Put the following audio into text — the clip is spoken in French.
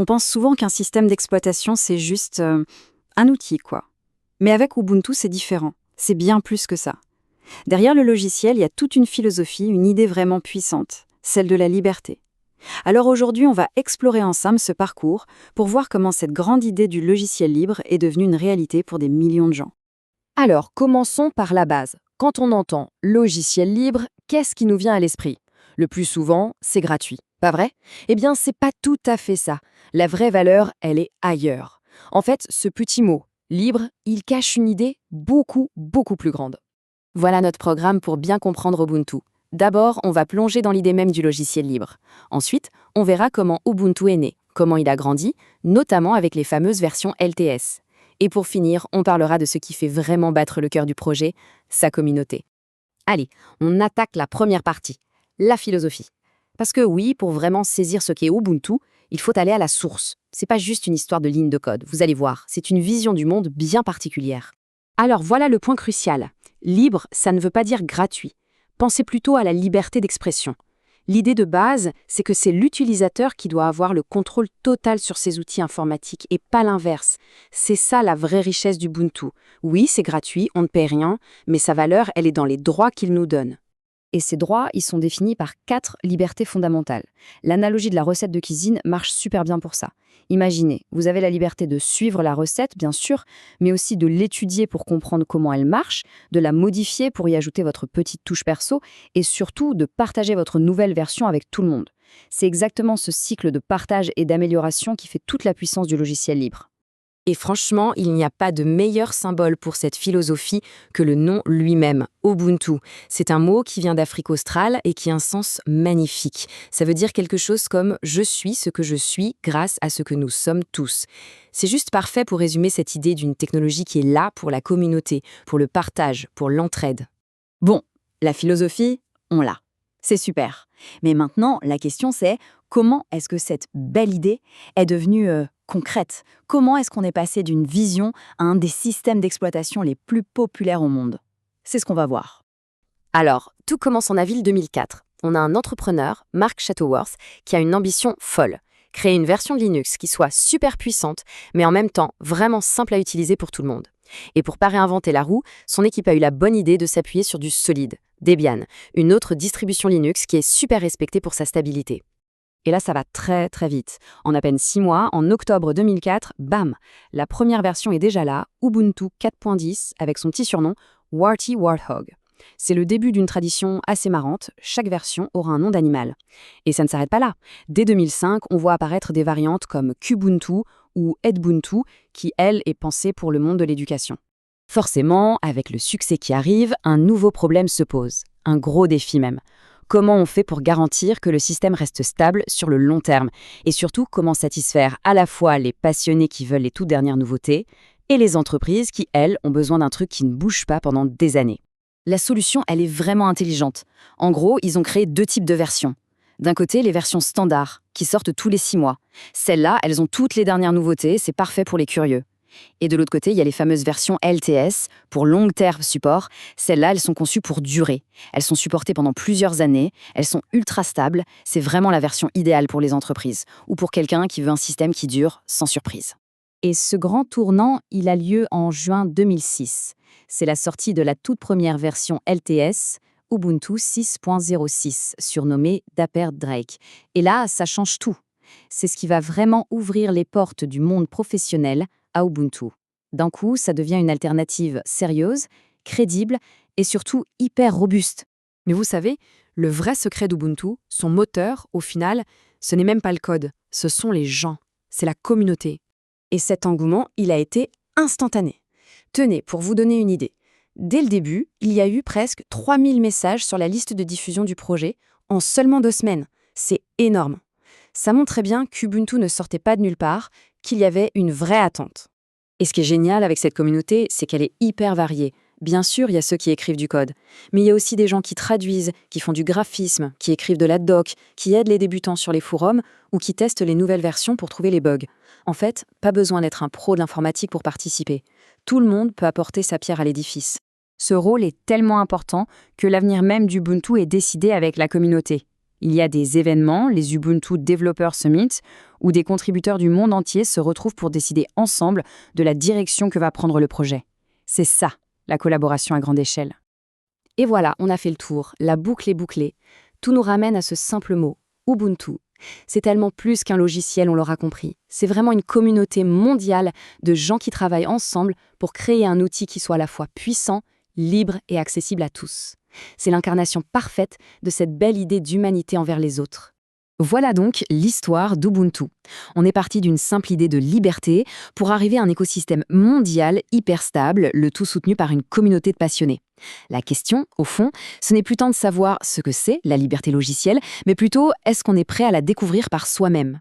On pense souvent qu'un système d'exploitation, c'est juste un outil, quoi. Mais avec Ubuntu, c'est différent. C'est bien plus que ça. Derrière le logiciel, il y a toute une philosophie, une idée vraiment puissante, celle de la liberté. Alors aujourd'hui, on va explorer ensemble ce parcours pour voir comment cette grande idée du logiciel libre est devenue une réalité pour des millions de gens. Alors, commençons par la base. Quand on entend logiciel libre, qu'est-ce qui nous vient à l'esprit? Le plus souvent, c'est gratuit. Pas vrai? Eh bien, c'est pas tout à fait ça. La vraie valeur, elle est ailleurs. En fait, ce petit mot, libre, il cache une idée beaucoup plus grande. Voilà notre programme pour bien comprendre Ubuntu. D'abord, on va plonger dans l'idée même du logiciel libre. Ensuite, on verra comment Ubuntu est né, comment il a grandi, notamment avec les fameuses versions LTS. Et pour finir, on parlera de ce qui fait vraiment battre le cœur du projet, sa communauté. Allez, on attaque la première partie, la philosophie. Parce que oui, pour vraiment saisir ce qu'est Ubuntu, il faut aller à la source. C'est pas juste une histoire de lignes de code, vous allez voir, c'est une vision du monde bien particulière. Alors voilà le point crucial. Libre, ça ne veut pas dire gratuit. Pensez plutôt à la liberté d'expression. L'idée de base, c'est que c'est l'utilisateur qui doit avoir le contrôle total sur ses outils informatiques et pas l'inverse. C'est ça la vraie richesse d'Ubuntu. Oui, c'est gratuit, on ne paie rien, mais sa valeur, elle est dans les droits qu'il nous donne. Et ces droits, ils sont définis par 4 libertés fondamentales. L'analogie de la recette de cuisine marche super bien pour ça. Imaginez, vous avez la liberté de suivre la recette, bien sûr, mais aussi de l'étudier pour comprendre comment elle marche, de la modifier pour y ajouter votre petite touche perso, et surtout de partager votre nouvelle version avec tout le monde. C'est exactement ce cycle de partage et d'amélioration qui fait toute la puissance du logiciel libre. Et franchement, il n'y a pas de meilleur symbole pour cette philosophie que le nom lui-même, Ubuntu. C'est un mot qui vient d'Afrique australe et qui a un sens magnifique. Ça veut dire quelque chose comme « je suis ce que je suis grâce à ce que nous sommes tous ». C'est juste parfait pour résumer cette idée d'une technologie qui est là pour la communauté, pour le partage, pour l'entraide. Bon, la philosophie, on l'a. C'est super. Mais maintenant, la question c'est comment est-ce que cette belle idée est devenue concrète? Comment est-ce qu'on est passé d'une vision à un des systèmes d'exploitation les plus populaires au monde? C'est ce qu'on va voir. Alors, tout commence en avril 2004. On a un entrepreneur, Mark Shuttleworth, qui a une ambition folle. Créer une version de Linux qui soit super puissante, mais en même temps vraiment simple à utiliser pour tout le monde. Et pour pas réinventer la roue, son équipe a eu la bonne idée de s'appuyer sur du solide, Debian, une autre distribution Linux qui est super respectée pour sa stabilité. Et là, ça va très vite. En à peine 6 mois, en octobre 2004, bam, la première version est déjà là, Ubuntu 4.10, avec son petit surnom, Warty Warthog. C'est le début d'une tradition assez marrante, chaque version aura un nom d'animal. Et ça ne s'arrête pas là. Dès 2005, on voit apparaître des variantes comme Kubuntu ou Edbuntu, qui, elle, est pensée pour le monde de l'éducation. Forcément, avec le succès qui arrive, un nouveau problème se pose. Un gros défi même. Comment on fait pour garantir que le système reste stable sur le long terme? Et surtout, comment satisfaire à la fois les passionnés qui veulent les toutes dernières nouveautés et les entreprises qui, elles, ont besoin d'un truc qui ne bouge pas pendant des années? La solution, elle est vraiment intelligente. En gros, ils ont créé 2 types de versions. D'un côté, les versions standards, qui sortent tous les 6 mois. Celles-là, elles ont toutes les dernières nouveautés, c'est parfait pour les curieux. Et de l'autre côté, il y a les fameuses versions LTS, pour Long Term Support. Celles-là, elles sont conçues pour durer. Elles sont supportées pendant plusieurs années, elles sont ultra stables. C'est vraiment la version idéale pour les entreprises, ou pour quelqu'un qui veut un système qui dure sans surprise. Et ce grand tournant, il a lieu en juin 2006. C'est la sortie de la toute première version LTS, Ubuntu 6.06, surnommée Dapper Drake. Et là, ça change tout. C'est ce qui va vraiment ouvrir les portes du monde professionnel à Ubuntu. D'un coup, ça devient une alternative sérieuse, crédible et surtout hyper robuste. Mais vous savez, le vrai secret d'Ubuntu, son moteur, au final, ce n'est même pas le code, ce sont les gens, c'est la communauté. Et cet engouement, il a été instantané. Tenez, pour vous donner une idée, dès le début, il y a eu presque 3000 messages sur la liste de diffusion du projet en seulement 2 semaines. C'est énorme. Ça montrait bien qu'Ubuntu ne sortait pas de nulle part, qu'il y avait une vraie attente. Et ce qui est génial avec cette communauté, c'est qu'elle est hyper variée. Bien sûr, il y a ceux qui écrivent du code, mais il y a aussi des gens qui traduisent, qui font du graphisme, qui écrivent de la doc, qui aident les débutants sur les forums ou qui testent les nouvelles versions pour trouver les bugs. En fait, pas besoin d'être un pro de l'informatique pour participer. Tout le monde peut apporter sa pierre à l'édifice. Ce rôle est tellement important que l'avenir même d'Ubuntu est décidé avec la communauté. Il y a des événements, les Ubuntu Developer Summit, où des contributeurs du monde entier se retrouvent pour décider ensemble de la direction que va prendre le projet. C'est ça, la collaboration à grande échelle. Et voilà, on a fait le tour, la boucle est bouclée. Tout nous ramène à ce simple mot, Ubuntu. C'est tellement plus qu'un logiciel, on l'aura compris. C'est vraiment une communauté mondiale de gens qui travaillent ensemble pour créer un outil qui soit à la fois puissant, libre et accessible à tous. C'est l'incarnation parfaite de cette belle idée d'humanité envers les autres. Voilà donc l'histoire d'Ubuntu. On est parti d'une simple idée de liberté pour arriver à un écosystème mondial hyper stable, le tout soutenu par une communauté de passionnés. La question, au fond, ce n'est plus tant de savoir ce que c'est, la liberté logicielle, mais plutôt est-ce qu'on est prêt à la découvrir par soi-même.